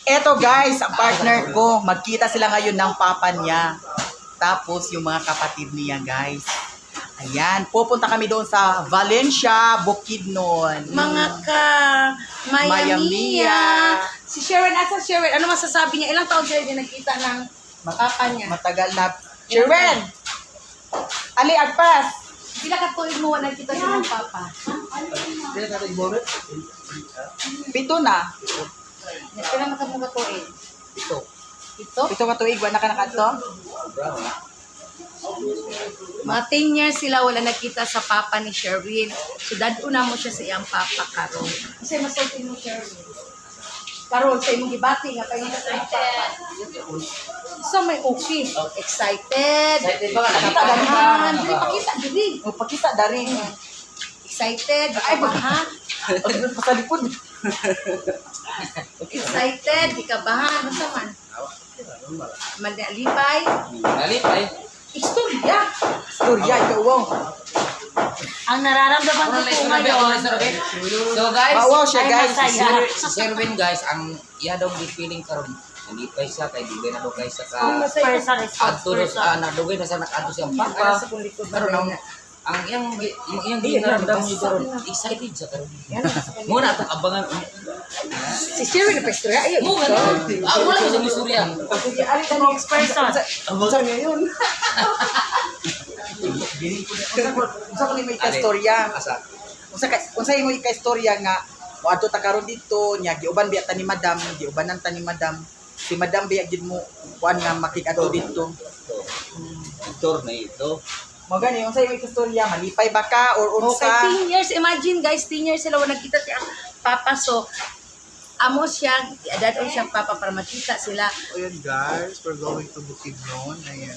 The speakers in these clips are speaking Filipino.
Eto guys, ang partner ko, magkita sila ngayon ng papa niya. Tapos yung mga kapatid niya guys. Ayan, pupunta kami doon sa Valencia, Bukidnon. Mga ka, Maya Mia. Si Sharon, asa Sharon? Ano masasabi niya? Ilang taon siya din nagkita ng papa niya? Matagal na. Sharon! Ali, agpas! Pila ka tuig mo nagkita siya ng papa? Pito na. Pila na ka mo ka tuig? Pito. Ito? Pito ka tuig, wala ka nakato? Mga 10 years sila wala nakita sa papa ni Sherwin. So, daduna mo siya sa iyang papa karon. Kasi masulti mo Sherwin. Karon sa imong gibati nga kay sa iyang papa. So may okay. Excited. Excited ba nga? Pakita dahan. Dili pakita dili. O, pakita dari. Excited. Ay bahan. Pasalipod. Excited. Di ka bahan. Basta man. Malipay. Nalipay. Istorya. Storya, ikaw wow. Ang nararamdaman ko po ngayon. So guys, Wow siya guys. si Sherwin guys, ang iya daw feeling karon. Nalipay siya kay di na daw guys sa ka adto na dugay na sa nakadto siyang papa. Karon ang iyang ginaramdam niyo karon excited siya karon. Muna atong abangan. Si Sherwin na pastorya. Ayun. Mo nga. Wala ko sa istorya. Ari ka ng person. Saan niya yun? Unsa ko ni may kastorya? Unsa imo ikastorya nga moadto ta karon dito nya giuban biya ta ni madam, giubanan ta ni madam. Si madam biya gid mo kuan nga makig-adto dito. Tour na ito. Mo gani unsa imo ikastorya? Malipay ba ka or Okay, unsa? 10 years. Imagine guys, 10 years sila wala nakita si ang papa. So, amo siya, dadon siyang papa para makita sila. Ayan guys, we're going to Bukidnon. Ayan.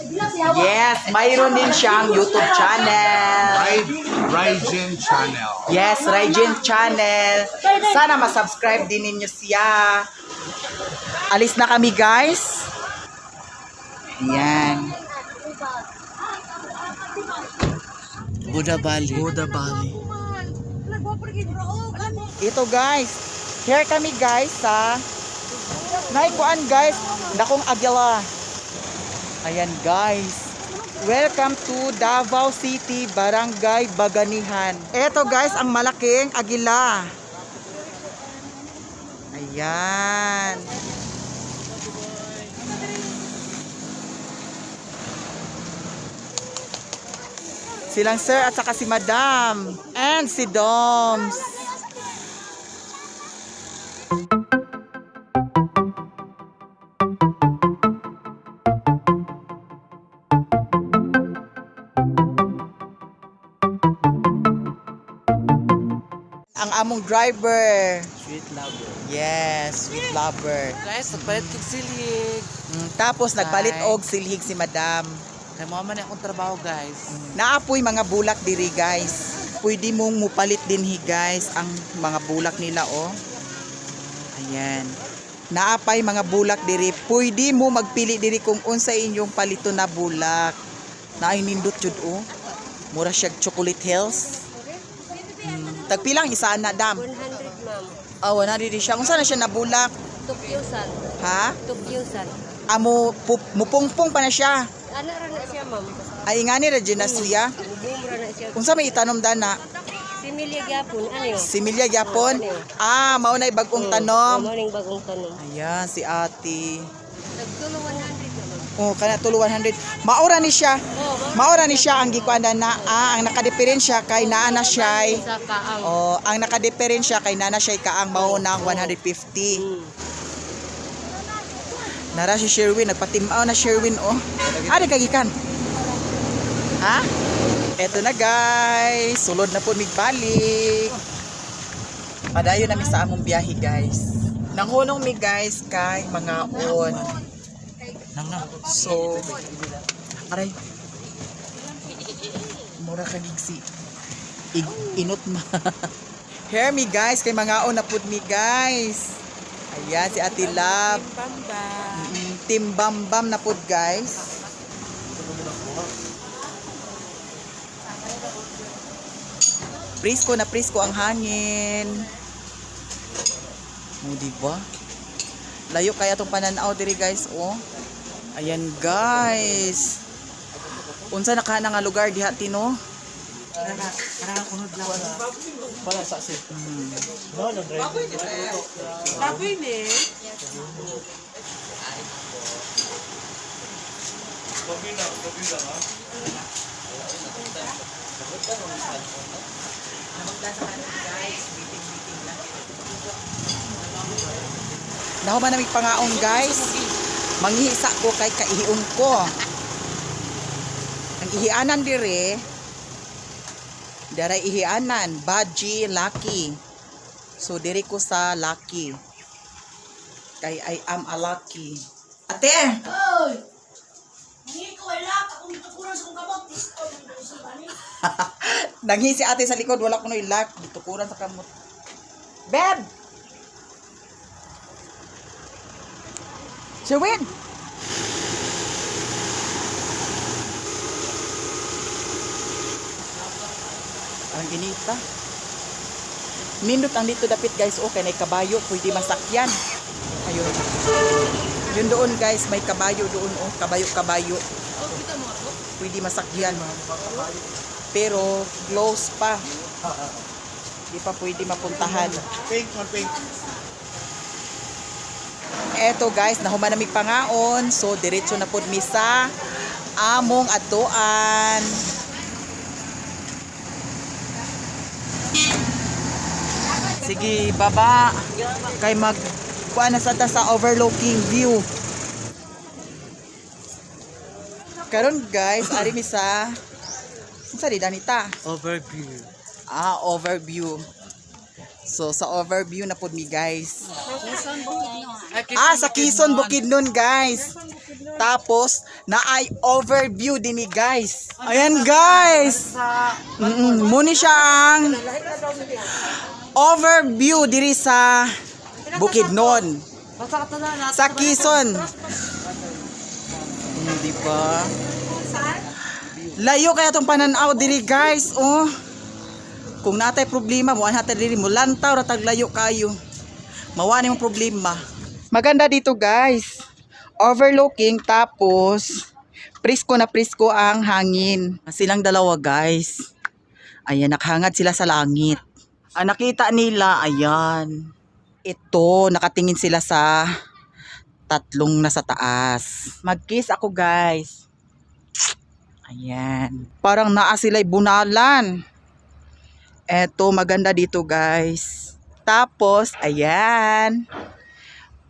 Yes, mayroon din siyang YouTube channel. Rygen Channel. Yes, Rygen Channel. Sana ma-subscribe din ninyo siya. Alis na kami, guys. Ayan. Buda Bali. Buda Bali. Ito, guys. Here kami, guys, sa Naikuan, guys. Dakong Agila. Ayan, guys. Welcome to Davao City, Barangay Baganihan. Ito, guys, ang malaking Agila. Ayan. Silang sir at saka si madam. And si Doms. Ang among driver. Sweet lover. Yes, sweet lover. Guys, nagpalit kong silhig. Tapos nagpalit og silhig si madam. Kaya mga man akong trabaho guys. Naapoy mga bulak diri guys. Pwede mong mupalit dinhi guys ang mga bulak nila oh. Ayan. Naapay mga bulak diri. Pwede mo magpili diri kung unsa inyong palito na bulak. Naay nindot jud oh. Mura siya chocolate hills. Tagpilang isa na dam. 100 ma'am. Oh, na diri siya. Unsa na siya nabulak? Tubyusan. Ha? Tubyusan. Amo mupungpong pa na siya. Ano ra na siya ma'am? Ay ingani ra dyan na siya. Bumura na siya. Unsa may itanom dana? Similya gyapon. Ano yun? Similya gyapon. Ah, mao nay bagong tanom. Morning bagong tanom. Ayan si ate. Nagtulo 100 ma'am. Oh, kana tulo 100. Maura ni siya. Maura ni siya ang gikuan na ang nakadeferensya kay naa na siya. Sa kaang. Oh, ang nakadeferensya kay naa na siya kaang mao nang 150. Nara si Sherwin, nagpatimaw na Sherwin oh. Ari kagikan. Ha? Eto na guys, sulod na po migbalik. Padayon namin sa among biyahe guys. Nanghunong mi guys kay mga on. So, aray. Mura ka gigsi. Inot ma. Hear me guys, kay mga on na pud mi guys. Ayan si Ate Love. Team Bam Bam na pud guys. Presko na presko ang hangin. Mo diba? Layo kaya tong pananaw diri guys, oh. Ayan guys. Unsa na ka na nga lugar diha tino? Para sa sit. Baboy ni. Nahuman namig pangaon guys. Manghisa ko kay kaihion ko. Ang ihianan dire, daray ihianan, Baji, Lucky. So diri ko sa Lucky. Kay I am a lucky. Ate! Oy! Hindi ko wala akong tukuran sa kong kamot. Nanghi si ate sa likod, wala ko no ilak. Tukuran sa kamot. Beb! Sherwin! Ang ginita. Nindot ang dito dapit guys. Okay, may kabayo. Pwede masakyan. Ayun. Yun doon guys. May kabayo doon. Oh, kabayo-kabayo. Pwede masakyan. Pero close pa. Di pa pwede mapuntahan. Pink, pink. Eto guys, nahuman namig pangaon. So diretso na pud mi sa among atuan. Sige, baba. Kay mag kuha na sa ta sa overlooking view. Karon guys, ari mi sa unsa di danita? Overview. Overview. So sa overview na pud mi guys. Sa Quezon Bukidnon guys. Tapos na ay overview din ni guys. Ayan guys. Muni siya ang overview diri sa Bukidnon. Sa Quezon. Di ba? Layo kaya tong pananaw diri guys. Oh. Kung natay problema mo anhatay diri mo lantaw ra tag layo kayo. Mawani mong problema. Maganda dito guys. Overlooking tapos presko na presko ang hangin. Silang dalawa guys. Ayan, nakhangad sila sa langit. Ang nakita nila, ayan. Ito, nakatingin sila sa tatlong nasa taas. Mag-kiss ako guys. Ayan. Parang naa sila'y bunalan. Eto, maganda dito guys. Tapos, ayan.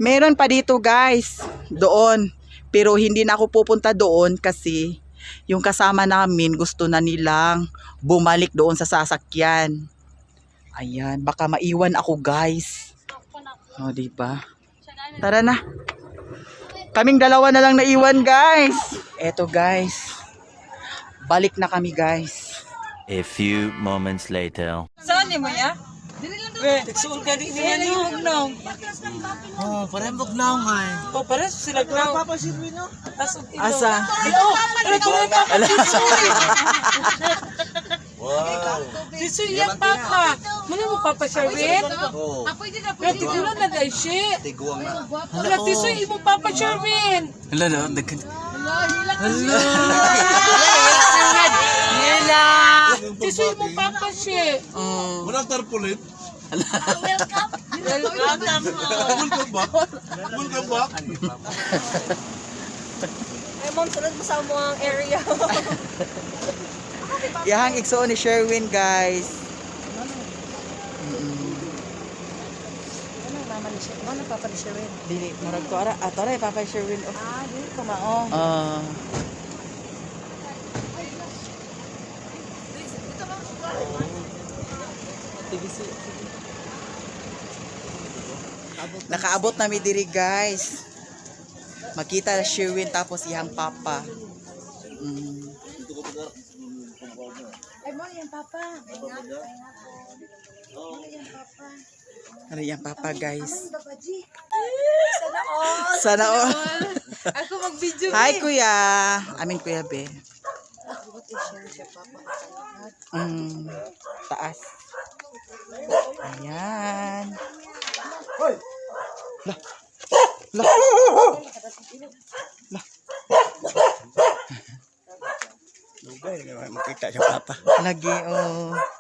Meron pa dito guys. Doon. Pero hindi na ako pupunta doon kasi yung kasama namin gusto na nilang bumalik doon sa sasakyan. Ayan. Baka maiwan ako guys. O, diba? Tara na. Kaming dalawa na lang naiwan guys. Eto guys. Balik na kami guys. A few moments later. Saan ni mo ya? Tiksuon ka din niya niyo hugnong. Oh, parang bugnaw nga eh. O para sila graw. Papasirwi no? Asa? Ano ko rin Wow. Tiso yan papa. Muna mo papa Sherwin? Oh, Pwede ko na nagay siya. tiguang na. Wala tiso mo papa Sherwin. Hala na, dagkan. Tiso mo papa siya. Walang tarpaulin. Welcome. Welcome back. Welcome back. Ay, ma'am, sunod mo sa mga area. Yahang igsoon ni Sherwin guys. Ano papa ni Sherwin? Dili, marag ko ara. Tara, Papa Sherwin. Oh. Dili ko mao. Nakaabot na mi diri guys. Makita na Sherwin tapos iyang papa. Ay mo yan papa. Ano yung papa guys? Sana all. Sana all. Ako mag-video. Hi kuya. Amin kuya be. Taas. Ayan. Lugay, makita sa papa. Lagi, oh. Ah.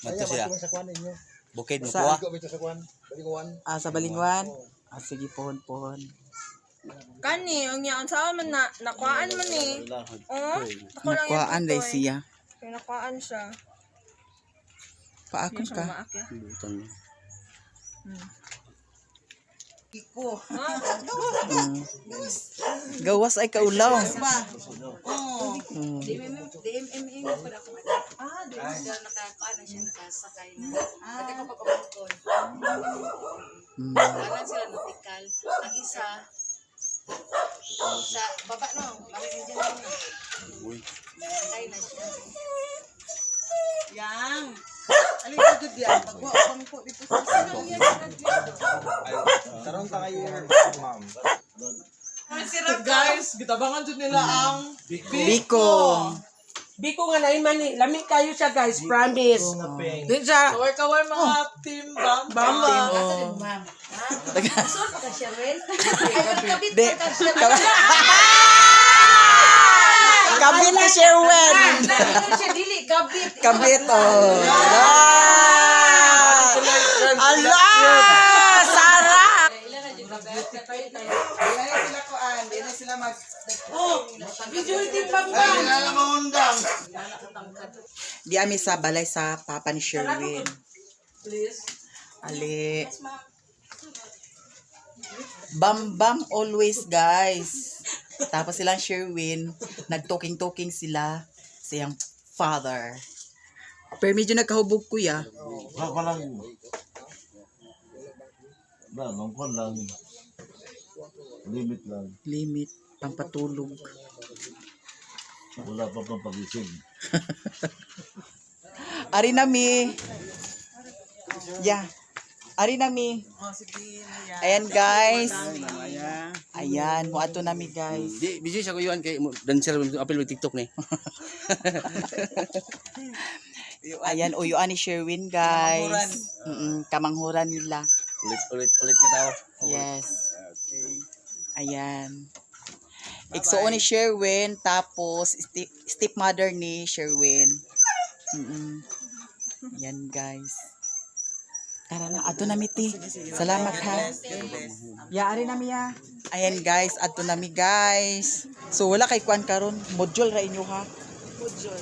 Mato siya. Bukid mo Sa- kuha. Sa Balingwan. Sige, pohon. Kani, ang yaon sa man na, nakuhaan man eh. Oh, ako lang Nakuhaan yan day ito, eh. siya. Kaya nakuhaan siya. Paakon Hindi siya ka. maakya. Gawas ay kaulaw. DMMM pa ako. Di ba siya nakakuan siya nakasakay na. Pati ko pagkabangkon. Kanan sila natikal. Ang isa sa baba no, bakit nandiyan lang. Nakakay na siya. Yang. Alin ka gud yan? Pagwa bang po dito sa Guys, gitabangan dyan nila ang Biko. Biko nga na man eh. Lamig kayo siya guys, promise. Din siya. Kaway-kaway mga team Bamba. Sure ka siya rin. Ay, kabit De. ka siya. Kabit ni Sherwin. Siya dili kabit. Kabit, oh. Ala! Sara! Sila kuan, di na sila mag... Di ami sa balay sa papa ni Sherwin. Ali. Bam always, guys. Tapos silang Sherwin, nag-talking sila sa iyang father. Pero medyo nagkahubog kuya. Ako lang. Longkon lang. Limit lang. Limit, pampatulog. Wala pa pang pagising. Ari nami. Yeah. Ari nami. Ayan guys. Ayan, mo ato nami guys. Di, busy siya ko yun kay dancer apil with TikTok ni. Ayan, uyuan ni Sherwin guys. Kamanghuran nila. Ulit ka tao. Yes. Ayan. Iksuon ni Sherwin, tapos stepmother ni Sherwin. Ayan guys. Tara na, ato na miti. Salamat ha. Yaari nami ya. Ayan guys, ato nami guys. So wala kay kuan karon, module ra inyo ha. Module.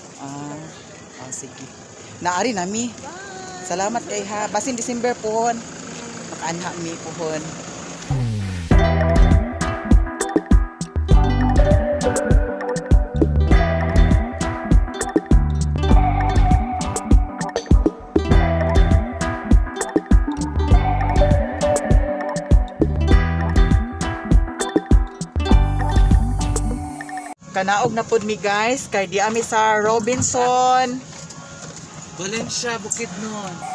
Sige. Naari nami. Salamat kay ha. Basin December pohon. Makaanha mi pohon. Kanaog na pud mi guys kay di ami sa Robinson. Valencia, Bukidnon.